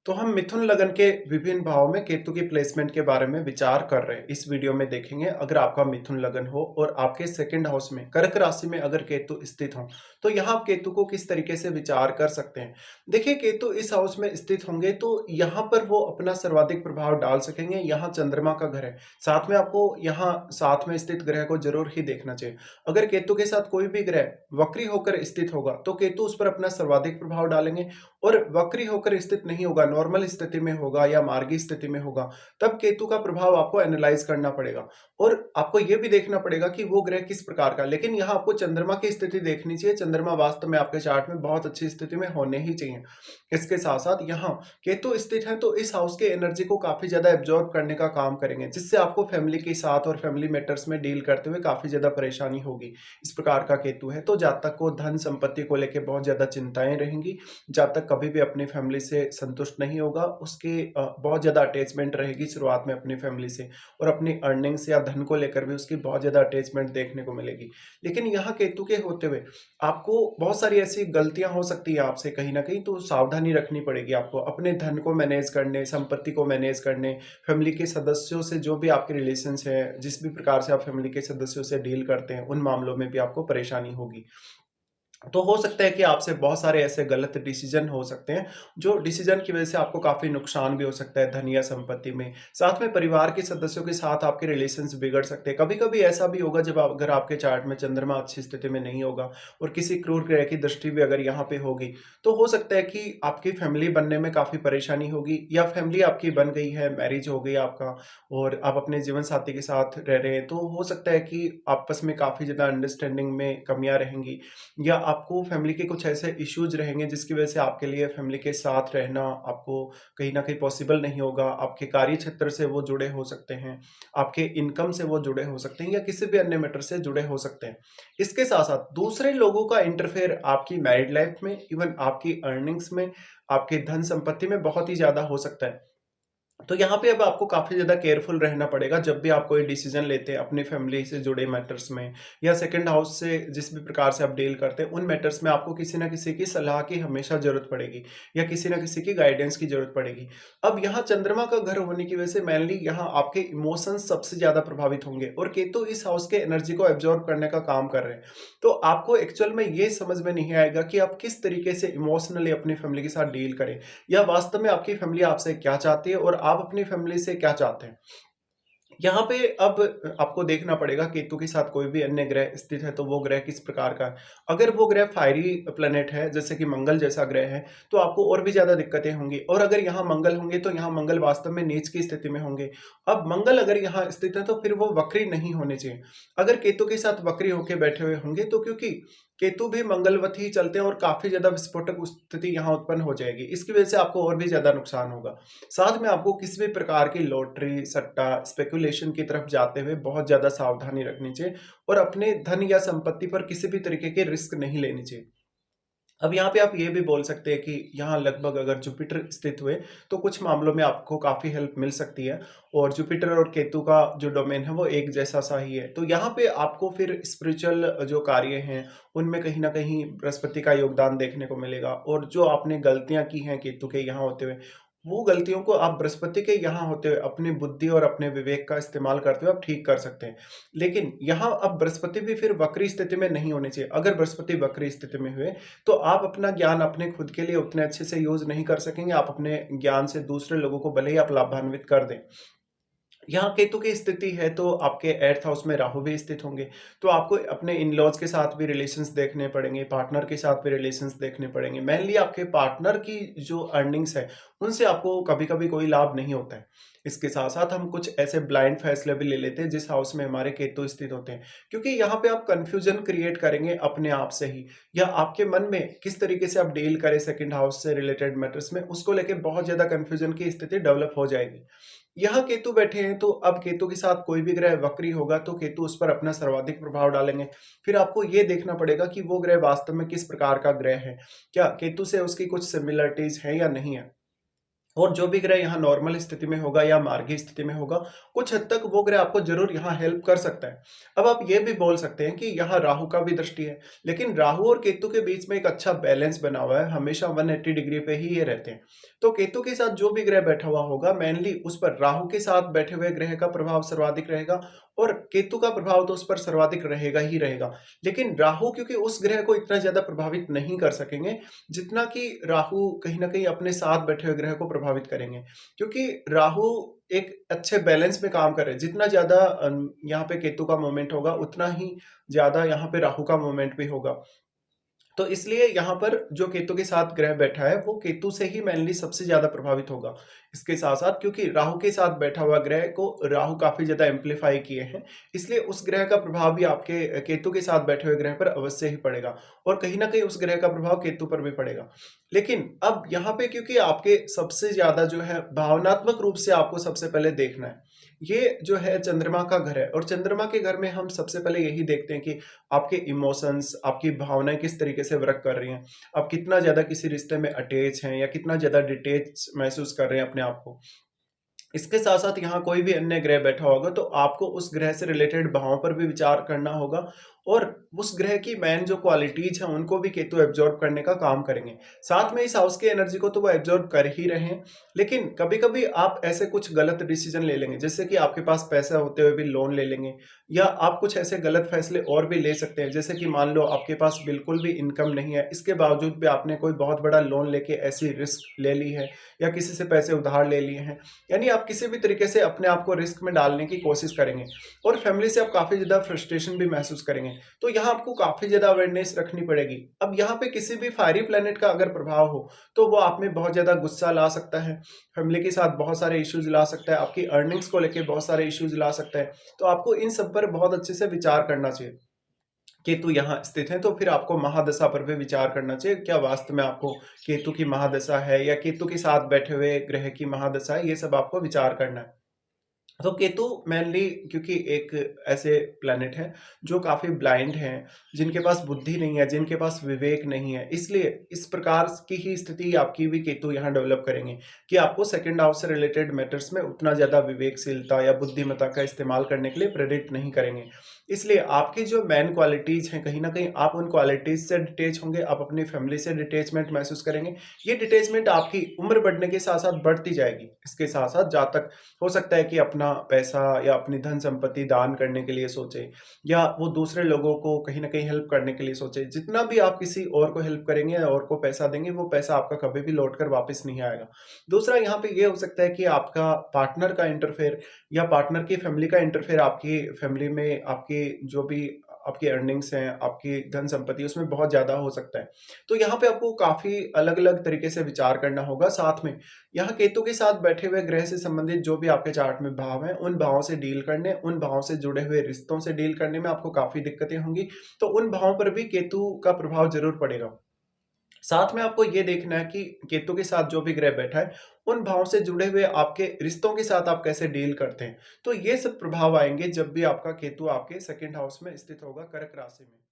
तो हम मिथुन लगन के विभिन्न भावों में केतु की प्लेसमेंट के बारे में विचार कर रहे हैं। इस वीडियो में देखेंगे अगर आपका मिथुन लगन हो और आपके सेकंड हाउस में कर्क राशि में अगर केतु स्थित हो तो यहाँ आप केतु को किस तरीके से विचार कर सकते हैं। देखिए केतु इस हाउस में स्थित होंगे तो यहाँ पर वो अपना सर्वाधिक प्रभाव डाल सकेंगे। यहाँ चंद्रमा का घर है, साथ में आपको यहाँ साथ में स्थित ग्रह को जरूर ही देखना चाहिए। अगर केतु के साथ कोई भी ग्रह वक्री होकर स्थित होगा तो केतु उस पर अपना सर्वाधिक प्रभाव डालेंगे। और वक्री होकर स्थित नहीं होगा, नॉर्मल स्थिति में होगा या मार्गी स्थिति में होगा, तब केतु का प्रभाव आपको एनालाइज करना पड़ेगा और आपको यह भी देखना पड़ेगा कि वो ग्रह किस प्रकार का। लेकिन यहाँ आपको चंद्रमा की स्थिति देखनी चाहिए। चंद्रमा वास्तव में आपके चार्ट में बहुत अच्छी स्थिति में होने ही चाहिए। इसके साथ साथ यहाँ केतु स्थित है तो इस हाउस के एनर्जी को काफी ज्यादा एब्जॉर्ब करने का काम करेंगे, जिससे आपको फैमिली के साथ और फैमिली मैटर्स में डील करते हुए काफी ज्यादा परेशानी होगी। इस प्रकार का केतु है तो जातक को धन संपत्ति को लेकर बहुत ज्यादा चिंताएं रहेंगी। जातक कभी भी अपनी फैमिली से संतुष्ट नहीं होगा, उसके बहुत ज़्यादा अटैचमेंट रहेगी शुरुआत में अपनी फैमिली से और अपनी अर्निंग्स या धन को लेकर भी उसकी बहुत ज़्यादा अटैचमेंट देखने को मिलेगी। लेकिन यहाँ केतु के होते हुए आपको बहुत सारी ऐसी गलतियां हो सकती है आपसे कहीं ना कहीं, तो सावधानी रखनी पड़ेगी आपको अपने धन को मैनेज करने, संपत्ति को मैनेज करने, फैमिली के सदस्यों से जो भी आपके रिलेशंस है, जिस भी प्रकार से आप फैमिली के सदस्यों से डील करते हैं, उन मामलों में भी आपको परेशानी होगी। तो हो सकता है कि आपसे बहुत सारे ऐसे गलत डिसीजन हो सकते हैं, जो डिसीजन की वजह से आपको काफ़ी नुकसान भी हो सकता है धन या संपत्ति में। साथ में परिवार के सदस्यों के साथ आपके रिलेशंस बिगड़ सकते हैं। कभी-कभी ऐसा भी होगा जब अगर आपके चार्ट में चंद्रमा अच्छी स्थिति में नहीं होगा और किसी क्रूर ग्रह की दृष्टि भी अगर यहाँ पे होगी, तो हो सकता है कि आपकी फैमिली बनने में काफ़ी परेशानी होगी या फैमिली आपकी बन गई है, मैरिज हो गई आपका और आप अपने जीवन साथी के साथ रह रहे हैं, तो हो सकता है कि आपस में काफ़ी ज़्यादा अंडरस्टैंडिंग में कमियाँ रहेंगी या आपको फैमिली के कुछ ऐसे इश्यूज रहेंगे जिसकी वजह से आपके लिए फैमिली के साथ रहना आपको कहीं न कहीं पॉसिबल नहीं होगा। आपके कार्य क्षेत्र से वो जुड़े हो सकते हैं, आपके इनकम से वो जुड़े हो सकते हैं या किसी भी अन्य मैटर से जुड़े हो सकते हैं। इसके साथ-साथ दूसरे लोगों का इंटरफेयर आपकी मैरिड लाइफ में, इवन आपकी अर्निंग्स में, आपके धन संपत्ति में बहुत ही ज़्यादा हो सकता है। तो यहाँ पे अब आपको काफ़ी ज़्यादा केयरफुल रहना पड़ेगा जब भी आप कोई डिसीजन लेते हैं अपनी फैमिली से जुड़े मैटर्स में या सेकंड हाउस से जिस भी प्रकार से आप डील करते हैं, उन मैटर्स में आपको किसी ना किसी की सलाह की हमेशा ज़रूरत पड़ेगी या किसी ना किसी की गाइडेंस की ज़रूरत पड़ेगी। अब यहाँ चंद्रमा का घर होने की वजह से मेनली यहाँ आपके इमोशंस सबसे ज़्यादा प्रभावित होंगे और केतु इस हाउस के एनर्जी को एब्जॉर्ब करने का काम कर रहे हैं। तो आपको एक्चुअल में ये समझ में नहीं आएगा कि आप किस तरीके से इमोशनली अपनी फैमिली के साथ डील करें या वास्तव में आपकी फैमिली आपसे क्या चाहती है और आप अपनी फैमिली से क्या चाहते हैं। यहाँ पे अब आपको देखना पड़ेगा केतु के साथ कोई भी अन्य ग्रह स्थित है तो वो ग्रह किस प्रकार का है। अगर वो ग्रह फायरी प्लेनेट है जैसे कि मंगल जैसा ग्रह है तो आपको और भी ज्यादा दिक्कतें होंगी, और अगर यहाँ मंगल होंगे तो यहाँ मंगल वास्तव में नीच की स्थिति में होंगे। अब मंगल अगर यहाँ स्थित है तो फिर वो वक्री नहीं होने चाहिए। अगर केतु के साथ वक्री होके बैठे हुए होंगे तो क्योंकि केतु भी मंगलवत ही चलते हैं और काफी ज्यादा विस्फोटक स्थिति यहाँ उत्पन्न हो जाएगी, इसकी वजह से आपको और भी ज्यादा नुकसान होगा। साथ में आपको किसी भी प्रकार की लॉटरी, सट्टा, स्पेकुलेशन की तरफ जाते हुए बहुत ज़्यादा सावधानी रखनी चाहिए और अपने धन या संपत्ति पर किसी भी तरीके के रिस्क नहीं लेनी चाहिए। अब यहाँ पे आप ये भी बोल सकते हैं कि यहाँ लगभग अगर जुपिटर स्थित हुए तो कुछ मामलों में आपको काफ़ी हेल्प मिल सकती है और जुपिटर और केतु का जो डोमेन है वो एक जैसा सा ही है। तो यहाँ पे आपको फिर स्पिरिचुअल जो कार्य हैं उनमें कहीं न कहीं बृहस्पति का योगदान देखने को मिलेगा और जो आपने गलतियाँ की हैं केतु के यहाँ होते हुए, वो गलतियों को आप बृहस्पति के यहाँ होते हुए अपनी बुद्धि और अपने विवेक का इस्तेमाल करते हुए आप ठीक कर सकते हैं। लेकिन यहाँ अब बृहस्पति भी फिर वक्री स्थिति में नहीं होने चाहिए। अगर बृहस्पति वक्री स्थिति में हुए तो आप अपना ज्ञान अपने खुद के लिए उतने अच्छे से यूज़ नहीं कर सकेंगे। आप अपने ज्ञान से दूसरे लोगों को भले ही आप लाभान्वित कर दें। यहाँ केतु की स्थिति है तो आपके 8th हाउस में राहु भी स्थित होंगे, तो आपको अपने इन-लॉज़ के साथ भी रिलेशंस देखने पड़ेंगे, पार्टनर के साथ भी रिलेशंस देखने पड़ेंगे। मेनली आपके पार्टनर की जो अर्निंग्स है, उनसे आपको कभी-कभी कोई लाभ नहीं होता है। इसके साथ-साथ हम कुछ ऐसे ब्लाइंड फैसले भी ले लेते हैं जिस हाउस में हमारे केतु स्थित होते हैं, क्योंकि यहाँ पे आप कन्फ्यूजन क्रिएट करेंगे अपने आप से ही या आपके मन में किस तरीके से आप डील करें सेकंड हाउस से रिलेटेड मैटर्स में, उसको लेके बहुत ज़्यादा कन्फ्यूजन की स्थिति डेवलप हो जाएगी। यहाँ केतु बैठे हैं तो अब केतु के साथ कोई भी ग्रह वक्री होगा तो केतु उस पर अपना सर्वाधिक प्रभाव डालेंगे। फिर आपको ये देखना पड़ेगा कि वो ग्रह वास्तव में किस प्रकार का ग्रह है। क्या केतु से उसकी कुछ सिमिलरिटीज़ हैं या नहीं है? और जो भी ग्रह यहाँ नॉर्मल स्थिति में होगा या मार्गी स्थिति में होगा, कुछ हद तक वो ग्रह आपको ज़रूर यहाँ हेल्प कर सकता है। अब आप ये भी बोल सकते हैं कि यहाँ राहु का भी दृष्टि है, लेकिन राहु और केतु के बीच में एक अच्छा बैलेंस बना हुआ है, हमेशा 180 डिग्री पे ही ये रहते हैं। तो केतु के साथ जो भी ग्रह बैठा हुआ होगा, मेनली उस पर राहु के साथ बैठे हुए ग्रह का प्रभाव सर्वाधिक रहेगा और केतु का प्रभाव तो उस पर सर्वाधिक रहेगा ही रहेगा। लेकिन राहु क्योंकि उस ग्रह को इतना ज़्यादा प्रभावित नहीं कर सकेंगे, जितना कि राहु कहीं न कहीं अपने साथ बैठे हुए ग्रह को प्रभावित करेंगे। क्योंकि राहु एक अच्छे बैलेंस में काम कर रहे हैं, जितना ज़्यादा यहाँ पे केतु का मूवमेंट होगा, उतना ही ज़्यादा यहाँ पे राहु का मूवमेंट भी होगा। तो इसलिए यहाँ पर जो केतु के साथ ग्रह बैठा है, वो केतु से ही मेनली सबसे ज़्यादा प्रभावित होगा। इसके साथ-साथ क्योंकि राहु के साथ बैठा हुआ ग्रह को राहु काफ़ी ज़्यादा एम्प्लीफाई किए हैं, इसलिए उस ग्रह का प्रभाव भी आपके केतु के साथ बैठे हुए ग्रह पर अवश्य ही पड़ेगा और कहीं न कहीं उस ग्रह का प्रभाव केतु पर भी पड़ेगा। लेकिन अब यहाँ पे क्योंकि आपके सबसे ज़्यादा जो है भावनात्मक रूप से आपको सबसे पहले देखना है। ये जो है चंद्रमा का घर है और चंद्रमा के घर में हम सबसे पहले यही देखते हैं कि आपके इमोशंस, आपकी भावनाएँ किस तरीके से वर्क कर रही हैं। आप कितना ज़्यादा किसी रिश्ते में अटैच हैं या कितना ज़्यादा डिटैच महसूस कर रहे हैं अपने आप को। इसके साथ-साथ यहाँ कोई भी अन्य ग्रह बैठा होगा तो आपको उस ग्रह से रिलेटेड भावों पर भी विचार करना होगा और उस ग्रह की मेन जो क्वालिटीज़ हैं उनको भी केतु एब्ज़ॉर्ब करने का काम करेंगे। साथ में इस हाउस की एनर्जी को तो वो एब्ज़ॉर्ब कर ही रहे हैं, लेकिन कभी-कभी आप ऐसे कुछ गलत डिसीज़न ले लेंगे, जैसे कि आपके पास पैसा होते हुए भी लोन ले लेंगे या आप कुछ ऐसे गलत फैसले और भी ले सकते हैं। जैसे कि मान लो आपके पास बिल्कुल भी इनकम नहीं है, इसके बावजूद भी आपने कोई बहुत बड़ा लोन लेके ऐसी रिस्क ले ली है या किसी से पैसे उधार ले लिए हैं। यानी आप किसी भी तरीके से अपने आप को रिस्क में डालने की कोशिश करेंगे और फैमिली से आप काफ़ी ज़्यादा फ्रस्ट्रेशन भी महसूस करेंगे। तो यहाँ आपको काफ़ी ज़्यादा अवेयरनेस रखनी पड़ेगी। अब यहाँ पे किसी भी फायरी प्लैनेट का अगर प्रभाव हो, तो वो आप में बहुत ज़्यादा गुस्सा ला सकता है, फैमिली के साथ बहुत सारे इश्यूज़ ला सकता है, आपकी अर्निंग्स को लेके बहुत सारे इश्यूज़ ला सकता है। तो आपको इन सब पर बहुत अच्छे से विचार करना चाहिए। केतु यहाँ स्थित है, तो फिर आपको महादशा पर भी विचार करना चाहिए। क्या वास्तव में आपको केतु की महादशा है या केतु के साथ बैठे हुए ग्रह की महादशा है, ये सब आपको विचार करना है। तो केतु मेनली क्योंकि एक ऐसे प्लैनेट है जो काफ़ी ब्लाइंड हैं, जिनके पास बुद्धि नहीं है, जिनके पास विवेक नहीं है, इसलिए इस प्रकार की ही स्थिति आपकी भी केतु यहाँ डेवलप करेंगे कि आपको सेकंड हाउस से रिलेटेड मैटर्स में उतना ज़्यादा विवेकशीलता या बुद्धिमत्ता का इस्तेमाल करने के लिए प्रेरित नहीं करेंगे। इसलिए आपकी जो मेन क्वालिटीज़ हैं, कहीं न कहीं आप उन क्वालिटीज़ से डिटैच होंगे, आप अपनी फैमिली से डिटैचमेंट महसूस करेंगे। ये डिटैचमेंट आपकी उम्र बढ़ने के साथ-साथ बढ़ती जाएगी। इसके साथ-साथ जहाँ तक हो सकता है कि अपना पैसा या अपनी धन संपत्ति दान करने के लिए सोचे या वो दूसरे लोगों को कहीं न कहीं हेल्प करने के लिए सोचे। जितना भी आप किसी और को हेल्प करेंगे या और को पैसा देंगे, वो पैसा आपका कभी भी लौट कर वापस नहीं आएगा। दूसरा यहाँ पे ये हो सकता है कि आपका पार्टनर का इंटरफेयर या पार्टनर की फैमिली का इंटरफेयर आपकी फैमिली में आपकी जो भी आपकी अर्निंग्स हैं, आपकी धन संपत्ति उसमें बहुत ज़्यादा हो सकता है। तो यहाँ पे आपको काफ़ी अलग-अलग तरीके से विचार करना होगा। साथ में यहाँ केतु के साथ बैठे हुए ग्रह से संबंधित जो भी आपके चार्ट में भाव हैं, उन भावों से डील करने, उन भावों से जुड़े हुए रिश्तों से डील करने में आपको काफ़ी दिक्कतें होंगी। तो उन भावों पर भी केतु का प्रभाव ज़रूर पड़ेगा। साथ में आपको ये देखना है कि केतु के साथ जो भी ग्रह बैठा है, उन भाव से जुड़े हुए आपके रिश्तों के साथ आप कैसे डील करते हैं। तो ये सब प्रभाव आएँगे जब भी आपका केतु आपके सेकंड हाउस में स्थित होगा कर्क राशि में।